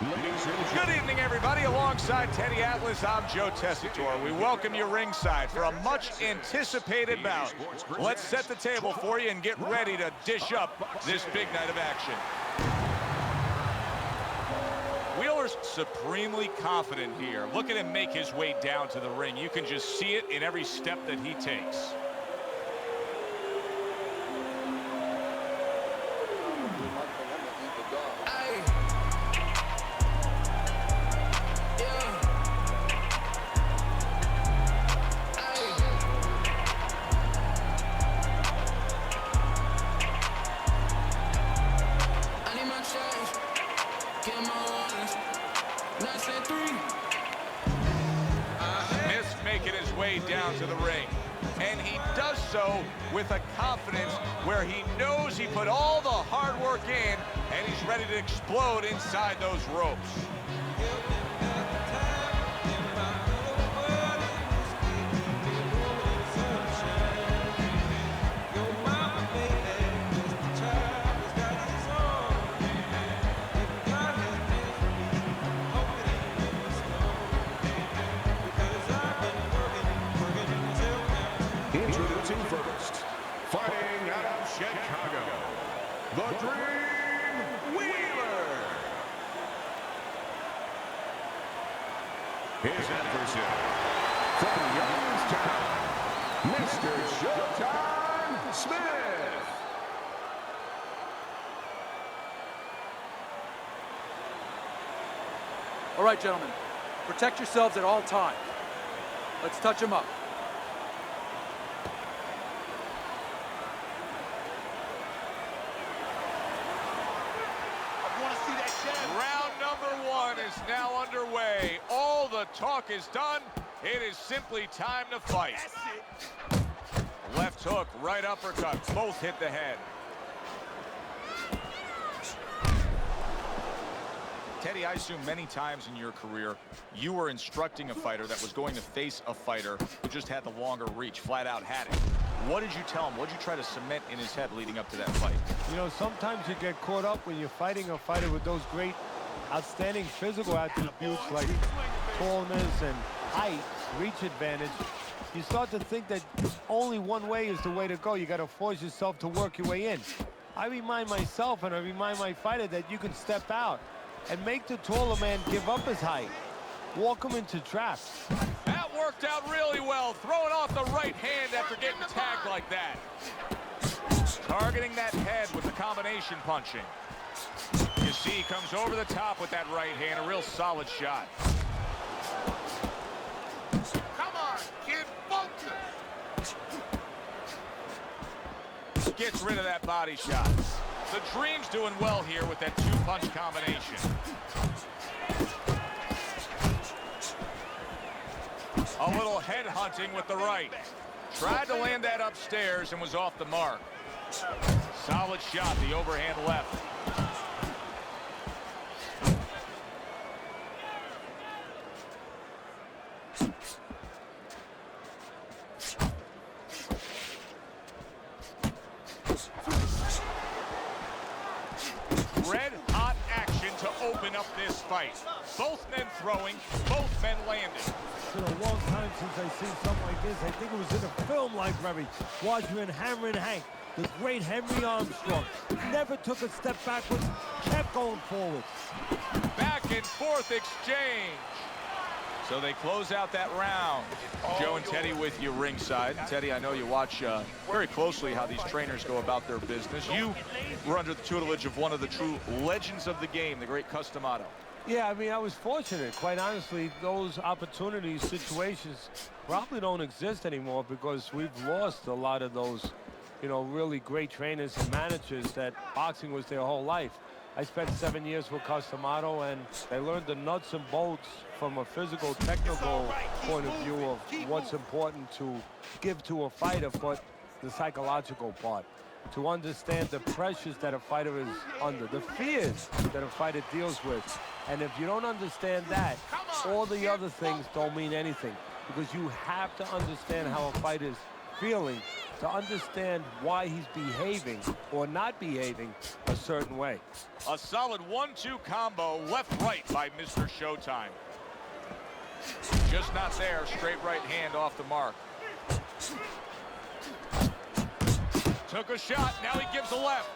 Good evening, everybody. Alongside Teddy Atlas, I'm Joe Tessitore. We welcome you ringside for a much-anticipated bout. Let's set the table for you and get ready to dish up this big night of action. Wheeler's supremely confident here. Look at him make his way down to the ring. You can just see it in every step that he takes. Making his way down to the ring, and he does so with a confidence where he knows he put all the hard work in and he's ready to explode inside those ropes. Introducing first, fighting out of Chicago, the Dream Wheeler. His adversary, from Youngstown, Mr. Showtime Smith. All right, gentlemen, protect yourselves at all times. Let's touch them up. Round number one is now underway. All the talk is done. It is simply time to fight. Left hook, right uppercut, both hit the head. Teddy, I assume many times in your career, you were instructing a fighter that was going to face a fighter who just had the longer reach, flat out had it. What did you tell him? What did you try to cement in his head leading up to that fight? You know, sometimes you get caught up when you're fighting a fighter with those great, outstanding physical attributes like tallness and height, reach advantage. You start to think that only one way is the way to go. You got to force yourself to work your way in. I remind myself and I remind my fighter that you can step out and make the taller man give up his height. Walk him into traps. That worked out really well, throwing off the right hand after getting tagged like that. Targeting that head with the combination punching. You see he comes over the top with that right hand, a real solid shot. Come on, kid, focus. Gets rid of that body shot. The Dream's doing well here with that two-punch combination. A little head hunting with the right. Tried to land that upstairs and was off the mark. Solid shot, the overhand left. Red-hot action to open up this fight. Both men throwing, both men landing. It's been a long time since I've seen something like this. I think it was in a film library. Watching Hammer and Hank, the great Henry Armstrong. Never took a step backwards, kept going forward. Back and forth exchange. So they close out that round. Joe and Teddy with you ringside. Teddy, I know you watch very closely how these trainers go about their business. You were under the tutelage of one of the true legends of the game, the great Customato. Yeah, I mean, I was fortunate. Quite honestly, those opportunities, situations probably don't exist anymore because we've lost a lot of those, you know, really great trainers and managers that boxing was their whole life. I spent 7 years with Customato, and I learned the nuts and bolts from a physical, technical point of view of what's important to give to a fighter, but the psychological part. To understand the pressures that a fighter is under, the fears that a fighter deals with. And if you don't understand that, all the other things don't mean anything, because you have to understand how a fighter is feeling to understand why he's behaving or not behaving a certain way. A solid 1-2 combo left-right by Mr. Showtime. Just not there. Straight right hand off the mark. Took a shot. Now he gives a left.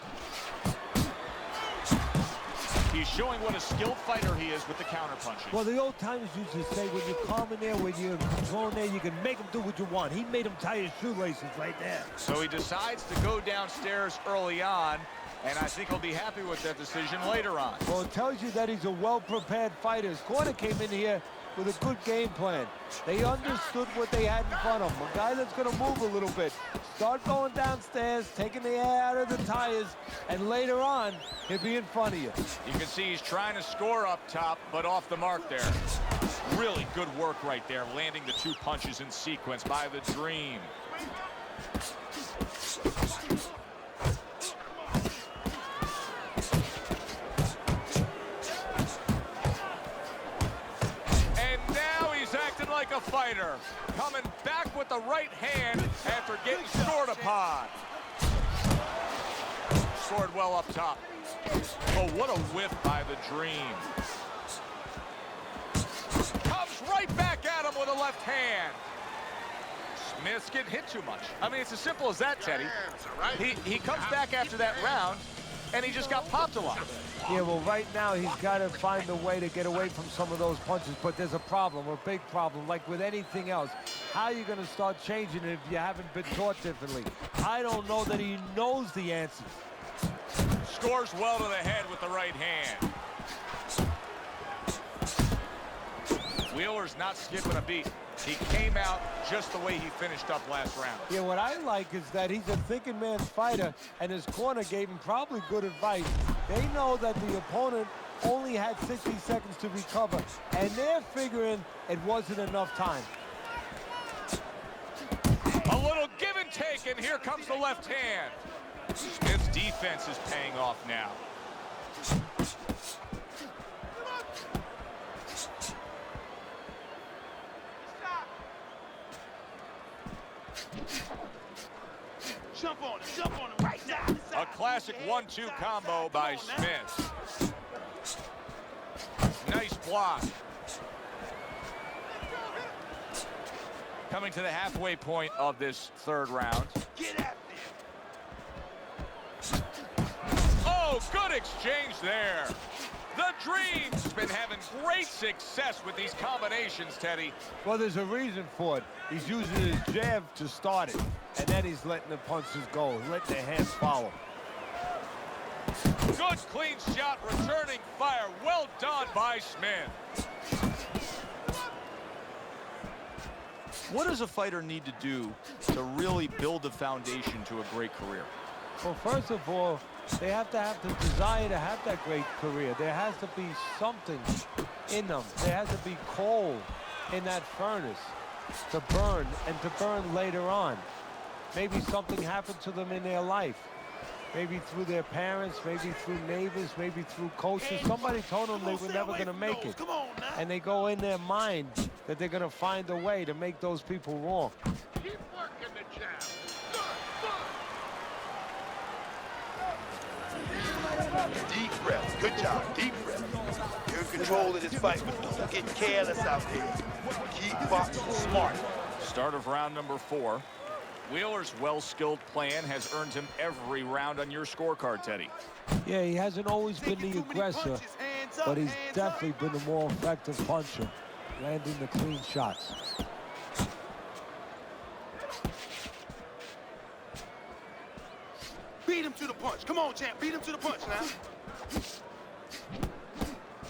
He's showing what a skilled fighter he is with the counterpunching. Well, the old timers used to say, when you're calm in there, when you're controlling there, you can make him do what you want. He made him tie his shoelaces right there. So he decides to go downstairs early on, and I think he'll be happy with that decision later on. Well, it tells you that he's a well-prepared fighter. His corner came in here with a good game plan. They understood what they had in front of him. A guy that's going to move a little bit. Start going downstairs, taking the air out of the tires, and later on, he'll be in front of you. You can see he's trying to score up top, but off the mark there. Really good work right there, landing the 2 punches in sequence by the Dream. Like a fighter, coming back with the right hand after getting scored upon. Scored well up top. Oh, what a whiff by the Dream. Comes right back at him with a left hand. Smith's getting hit too much. I mean, it's as simple as that, Teddy. He comes back after that round, and he just got popped a lot. Yeah, well, right now he's got to find a way to get away from some of those punches, but there's a problem, a big problem, like with anything else. How are you going to start changing it if you haven't been taught differently? I don't know that he knows the answers. Scores well to the head with the right hand. Wheeler's not skipping a beat. He came out just the way he finished up last round. Yeah, what I like is that he's a thinking man's fighter, and his corner gave him probably good advice. They know that the opponent only had 60 seconds to recover, and they're figuring it wasn't enough time. A little give and take, and here comes the left hand. Smith's defense is paying off now. Jump on him right now. A classic 1-2 combo by Smith. Nice block. Coming to the halfway point of this third round. Get at them. Oh, good exchange there. The Dream's been having great success with these combinations, Teddy. Well, there's a reason for it. He's using his jab to start it, and then he's letting the punches go, letting the hands follow. Good clean shot, returning fire. Well done by Smith. What does a fighter need to do to really build a foundation to a great career? Well, first of all, they have to have the desire to have that great career. There has to be something in them. There has to be coal in that furnace to burn, and to burn later on. Maybe something happened to them in their life. Maybe through their parents, maybe through neighbors, maybe through coaches. Somebody told them they were never going to make it. And they go in their mind that they're going to find a way to make those people wrong. Keep working the jab. Deep breaths. Good job. Deep breaths. You're in control of this fight, but don't get careless out there. Keep boxing smart. Start of round number 4. Wheeler's well-skilled plan has earned him every round on your scorecard, Teddy. Yeah, he hasn't always been the aggressor, but he's definitely been the more effective puncher, landing the clean shots. Beat him to the punch. Come on, champ. Beat him to the punch now.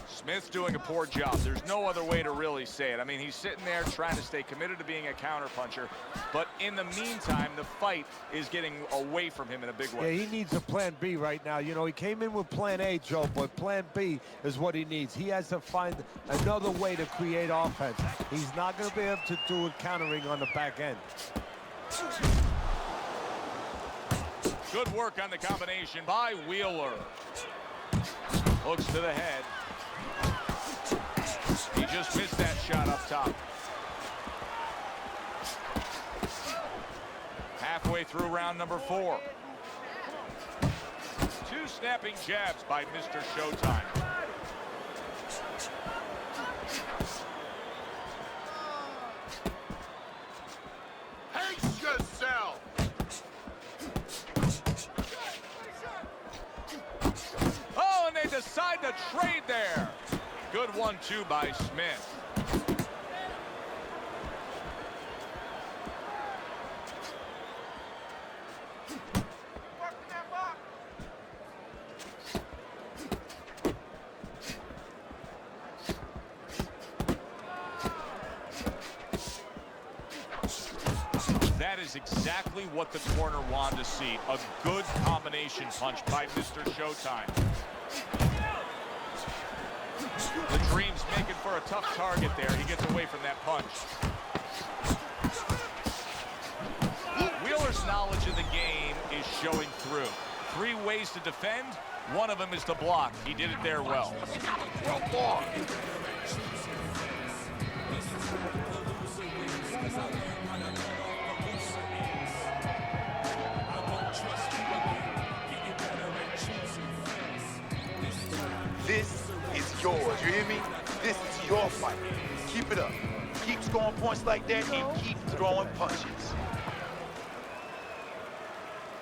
Smith's doing a poor job. There's no other way to really say it. I mean, he's sitting there trying to stay committed to being a counterpuncher, but in the meantime, the fight is getting away from him in a big way. Yeah, he needs a plan B right now. You know, he came in with plan A, Joe, but plan B is what he needs. He has to find another way to create offense. He's not going to be able to do it countering on the back end. Good work on the combination by Wheeler. Hooks to the head. He just missed that shot up top. halfway through round number 4. 2 snapping jabs by Mr. Showtime. Pace yourself. Oh, and they decide to trade there. Good 1-2 by Smith. That is exactly what the corner wanted to see. A good combination punch by Mr. Showtime. The Dream's making for a tough target there. He gets away from that punch. Wheeler's knowledge of the game is showing through. 3 ways to defend. One of them is to block. He did it there well. Well, boy. This is yours, you hear me? This is your fight. Keep it up. Keep scoring points like that and keep throwing punches.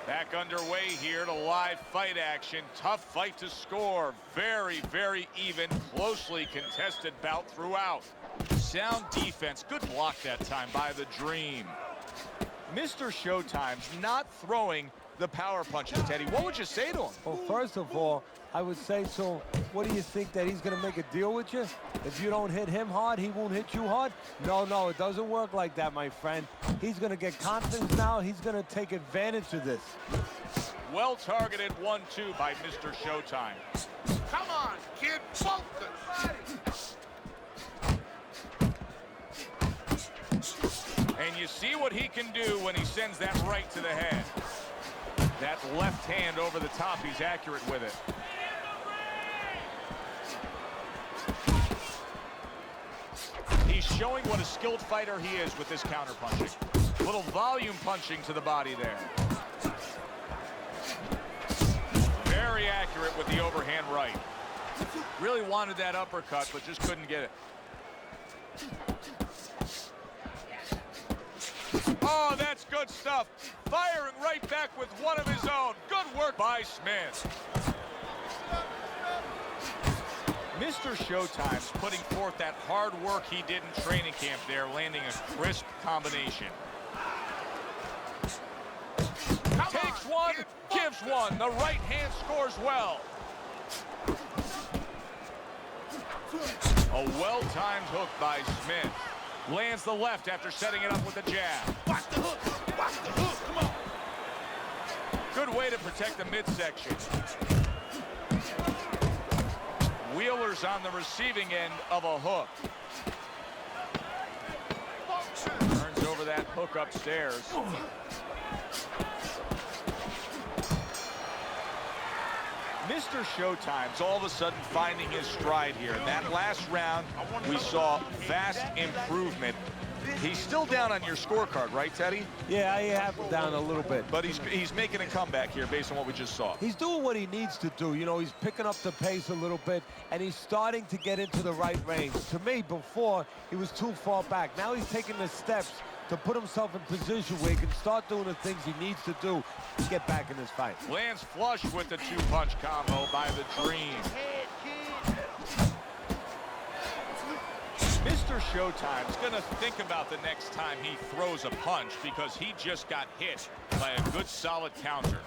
Back underway here to live fight action. Tough fight to score. Very, very even, closely contested bout throughout. Sound defense. Good block that time by the Dream. Mr. Showtime's not throwing the power punches, Teddy. What would you say to him? Well, first of all, I would say to him, what do you think, that he's going to make a deal with you? If you don't hit him hard, he won't hit you hard? No, it doesn't work like that, my friend. He's going to get confidence now. He's going to take advantage of this. Well targeted 1-2 by Mr. Showtime. Come on, kid, focus. And you see what he can do when he sends that right to the head. That left hand over the top, he's accurate with it. He's showing what a skilled fighter he is with this counter punching. Little volume punching to the body there. Very accurate with the overhand right. Really wanted that uppercut, but just couldn't get it. Oh, that's good stuff. Firing right back with one of his own. Good work by Smith. Mr. Showtime's putting forth that hard work he did in training camp there, landing a crisp combination. Takes one, gives one. The right hand scores well. A well-timed hook by Smith. Lands the left after setting it up with a jab. Watch the hook. Watch the hook. Come on. Good way to protect the midsection. Wheeler's on the receiving end of a hook. Turns over that hook upstairs. Mr. Showtime's all of a sudden finding his stride here. In that last round, we saw vast improvement. He's still down on your scorecard, right, Teddy? Yeah, I have him down a little bit. But he's making a comeback here based on what we just saw. He's doing what he needs to do. You know, he's picking up the pace a little bit, and he's starting to get into the right range. To me, before, he was too far back. Now he's taking the steps to put himself in position where he can start doing the things he needs to do to get back in this fight. Lands flush with the 2-punch combo by the Dream. Mr. Showtime's gonna think about the next time he throws a punch because he just got hit by a good solid counter.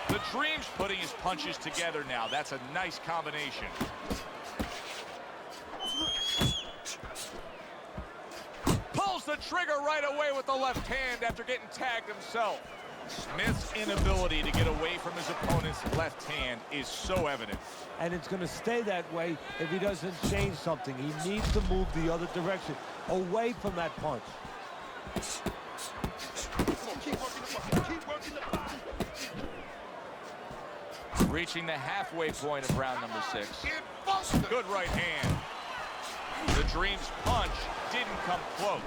The Dream's putting his punches together now. That's a nice combination. Pulls the trigger right away with the left hand after getting tagged himself. Smith's inability to get away from his opponent's left hand is so evident. And it's going to stay that way if he doesn't change something. He needs to move the other direction, away from that punch. Reaching the halfway point of round number 6. Good right hand. The Dream's punch didn't come close.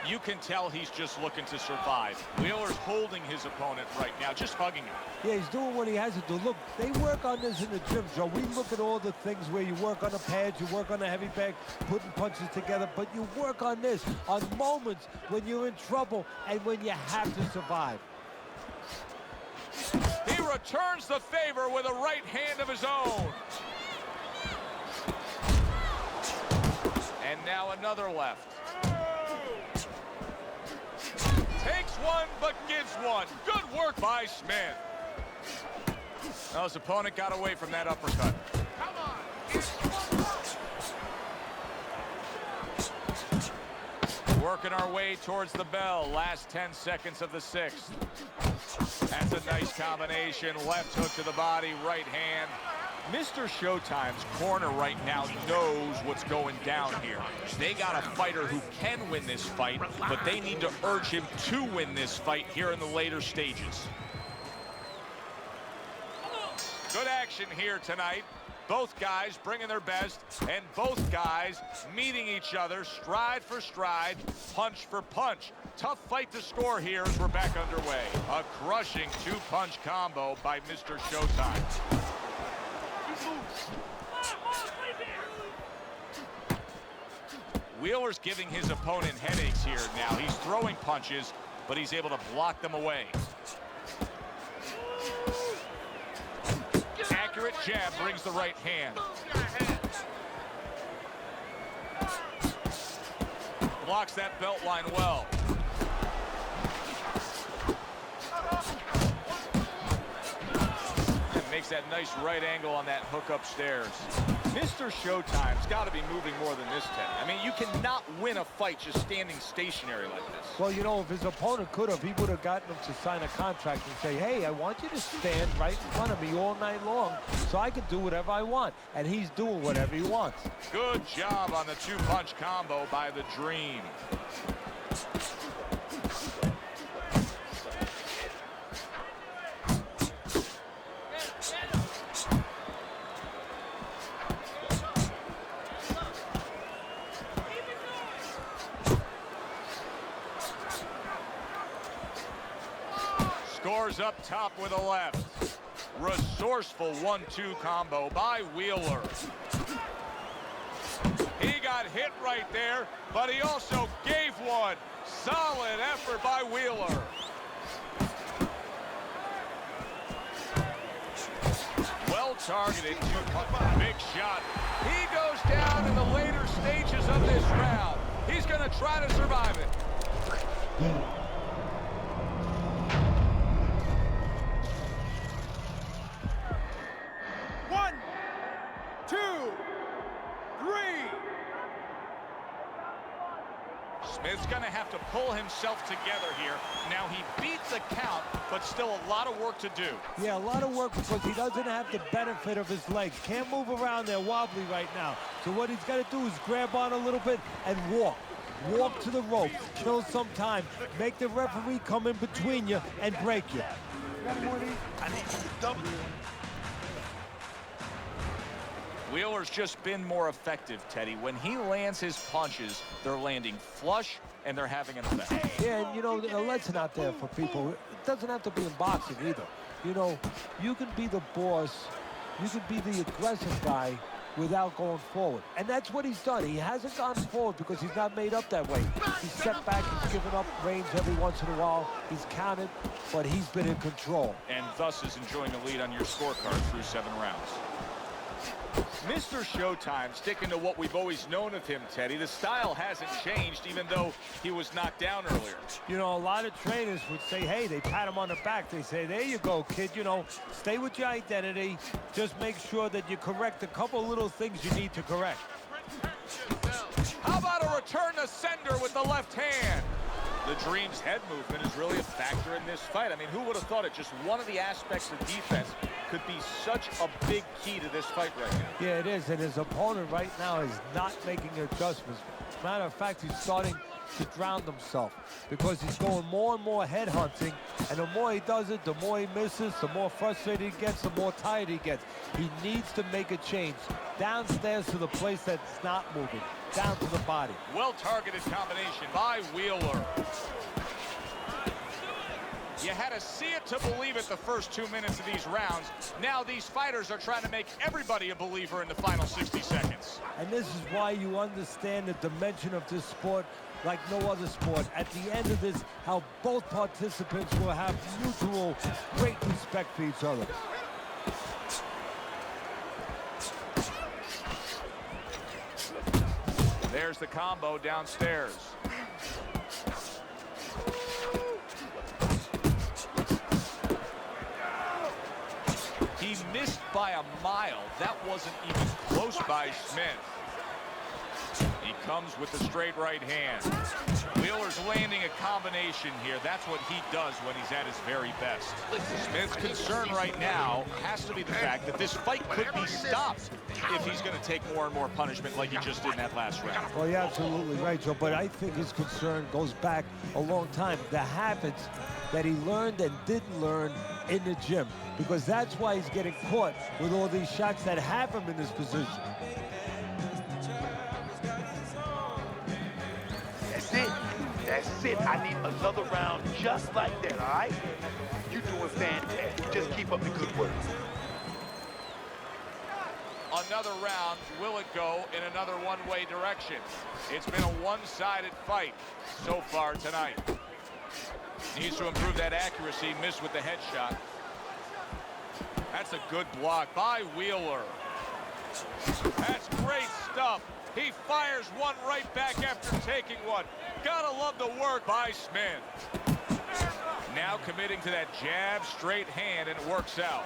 You can tell he's just looking to survive. Wheeler's holding his opponent right now, just hugging him. Yeah, he's doing what he has to do. Look, they work on this in the gym, Joe. We look at all the things where you work on the pads, you work on the heavy bag, putting punches together, but you work on this, on moments when you're in trouble and when you have to survive. He returns the favor with a right hand of his own. And now another left. Takes one, but gives one. Good work by Smith. Now his opponent got away from that uppercut. Come on. Working our way towards the bell. Last 10 seconds of the 6th. That's a nice combination. Left hook to the body, right hand. Mr. Showtime's corner right now knows what's going down here. They got a fighter who can win this fight, but they need to urge him to win this fight here in the later stages. Good action here tonight. Both guys bringing their best, and both guys meeting each other stride for stride, punch for punch. Tough fight to score here as we're back underway. A crushing two-punch combo by Mr. Showtime. Wheeler's giving his opponent headaches here now. He's throwing punches, but he's able to block them away. Accurate jab brings the right hand. Blocks that belt line well. And makes that nice right angle on that hook upstairs. Mr. Showtime's got to be moving more than this, Ted. I mean, you cannot win a fight just standing stationary like this. Well, you know, if his opponent could have, he would have gotten him to sign a contract and say, hey, I want you to stand right in front of me all night long so I can do whatever I want. And he's doing whatever he wants. Good job on the two-punch combo by the Dream. Scores up top with a left. Resourceful 1-2 combo by Wheeler. He got hit right there, but he also gave one. Solid effort by Wheeler. Well targeted. Big shot. He goes down in the later stages of this round. He's going to try to survive it. 1, 2, 3. Smith's going to have to pull himself together here. Now, he beat the count, but still a lot of work to do. Yeah, a lot of work because he doesn't have the benefit of his legs. Can't move around there wobbly right now. So what he's got to do is grab on a little bit and walk. Walk to the rope, kill some time, make the referee come in between you and break you. I need you to double. Wheeler's just been more effective, Teddy. When he lands his punches, they're landing flush and they're having an effect. Yeah, and you know, the lesson out there for people, it doesn't have to be in boxing either. You know, you can be the boss, you can be the aggressive guy without going forward. And that's what he's done. He hasn't gone forward because he's not made up that way. He's stepped back, he's given up range every once in a while. He's counted, but he's been in control. And thus is enjoying the lead on your scorecard through 7 rounds. Mr. Showtime sticking to what we've always known of him, Teddy. The style hasn't changed, even though he was knocked down earlier. You know, a lot of trainers would say, hey, they pat him on the back. They say, there you go, kid. You know, stay with your identity. Just make sure that you correct a couple little things you need to correct. How about a return to sender with the left hand? The Dream's head movement is really a factor in this fight. I mean, who would have thought it? Just one of the aspects of defense could be such a big key to this fight right now. Yeah, it is, and his opponent right now is not making adjustments. Matter of fact, he's starting to drown himself because he's going more and more head hunting, and the more he does it, the more he misses, the more frustrated he gets, the more tired he gets. He needs to make a change downstairs to the place that's not moving, down to the body. Well-targeted combination by Wheeler. You had to see it to believe it the first 2 minutes of these rounds. Now these fighters are trying to make everybody a believer in the final 60 seconds. And this is why you understand the dimension of this sport like no other sport. At the end of this, how both participants will have mutual great respect for each other. There's the combo downstairs. He missed by a mile. That wasn't even close by Smith. He comes with the straight right hand. Wheeler's landing a combination here. That's what he does when he's at his very best. Smith's concern right now has to be the fact that this fight could be stopped if he's going to take more and more punishment like he just did in that last round. Well, you're absolutely right, Joe, but I think his concern goes back a long time. The habits that he learned and didn't learn in the gym, because that's why he's getting caught with all these shots that have him in this position. That's it. That's it. I need another round just like that, all right? You're doing fantastic. Just keep up the good work. Another round. Will it go in another one-way direction? It's been a one-sided fight so far tonight. Needs to improve that accuracy. Missed with the headshot. That's a good block by Wheeler. That's great stuff. He fires one right back after taking one. Gotta love the work by Smith. Now committing to that jab, straight hand, and it works out.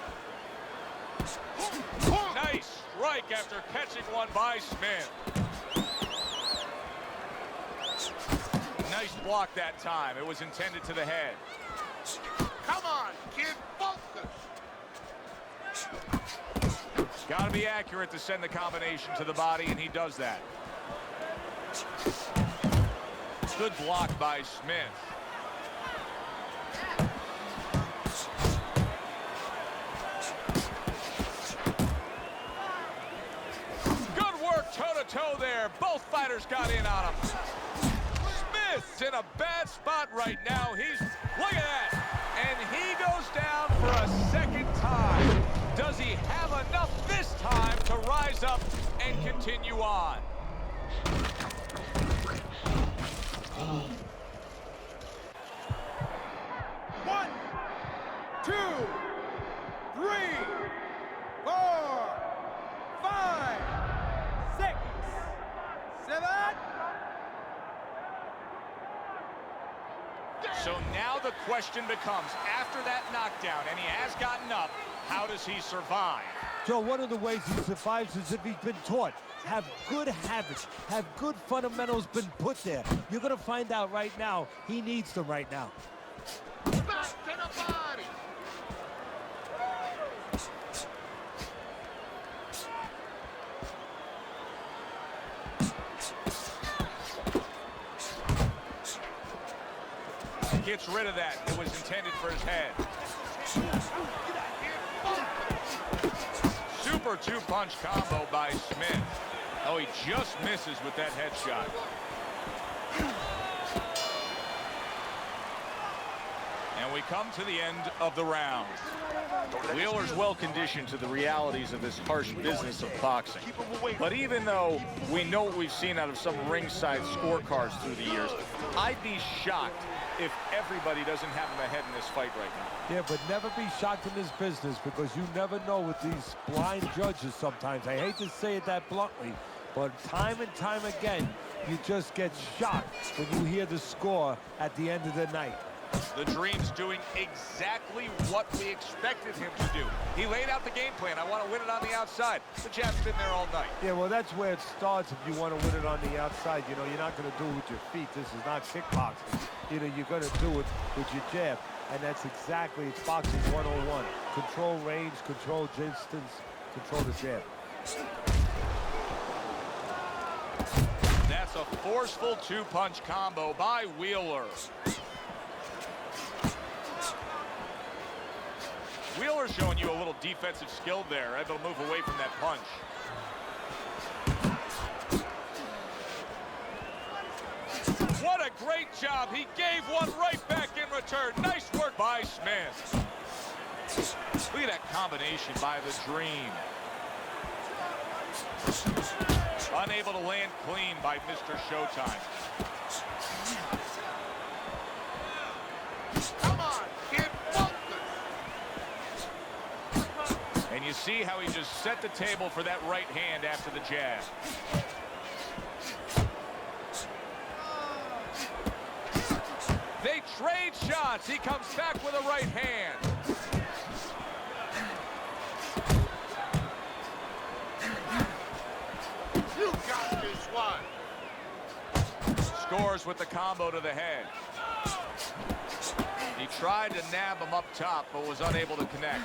Nice strike after catching one by Smith. Nice block that time. It was intended to the head. Come on, kid, focus. Got to be accurate to send the combination to the body, and he does that. Good block by Smith. Good work toe-to-toe there. Both fighters got in on him. Smith's in a bad spot right now. Look at that. And he goes down for a second time. Does he have enough this time to rise up and continue on? One, two, three, 4, 5, 6, 7. So now the question becomes, after that knockdown, and he has gotten up, how does he survive? Joe, one of the ways he survives is if he's been taught. Have good habits, have good fundamentals been put there. You're going to find out right now, he needs them right now. Back to the body. Gets rid of that. It was intended for his head. Super two-punch combo by Smith. Oh, he just misses with that headshot. And we come to the end of the round. Wheeler's well-conditioned to the realities of this harsh business of boxing. But even though we know what we've seen out of some ringside scorecards through the years, I'd be shocked if everybody doesn't have him ahead in this fight right now. Yeah, but never be shocked in this business because you never know with these blind judges sometimes. I hate to say it that bluntly, but time and time again, you just get shocked when you hear the score at the end of the night. The Dream's doing exactly what we expected him to do. He laid out the game plan. I want to win it on the outside. The jab's been there all night. Yeah, well, that's where it starts if you want to win it on the outside. You know, you're not going to do it with your feet. This is not kickboxing. You know, you're going to do it with your jab. And that's exactly, it's boxing 101. Control range, control distance, control the jab. That's a forceful two-punch combo by Wheeler. Wheeler showing you a little defensive skill there, able to move away from that punch. What a great job. He gave one right back in return. Nice work by Smith. Look at that combination by the Dream. Unable to land clean by Mr. Showtime. Come on, get bumping. And you see how he just set the table for that right hand after the jab. They trade shots. He comes back with a right hand. You got this one. Scores with the combo to the head. He tried to nab him up top, but was unable to connect.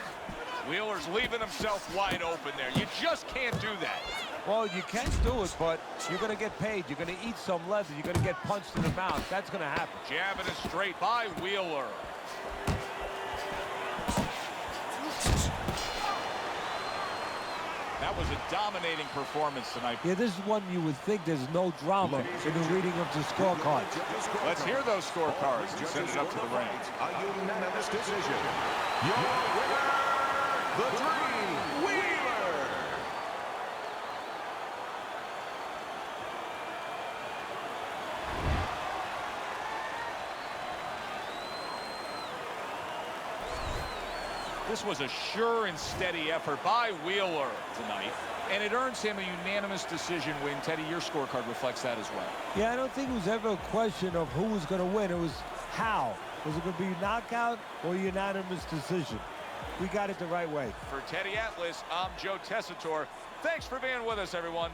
Wheeler's leaving himself wide open there. You just can't do that. Well, you can do it, but you're going to get paid. You're going to eat some leather. You're going to get punched in the mouth. That's going to happen. Jabbing it straight by Wheeler. That was a dominating performance tonight. Yeah, this is one you would think there's no drama in the reading of the scorecard. Let's hear those scorecards and send it up to the ring. A unanimous decision. Your winner, the Dream, Wheeler. This was a sure and steady effort by Wheeler tonight, and it earns him a unanimous decision win. Teddy, your scorecard reflects that as well. Yeah, I don't think it was ever a question of who was going to win. It was how. Was it going to be knockout or unanimous decision? We got it the right way. For Teddy Atlas, I'm Joe Tessitore. Thanks for being with us, everyone.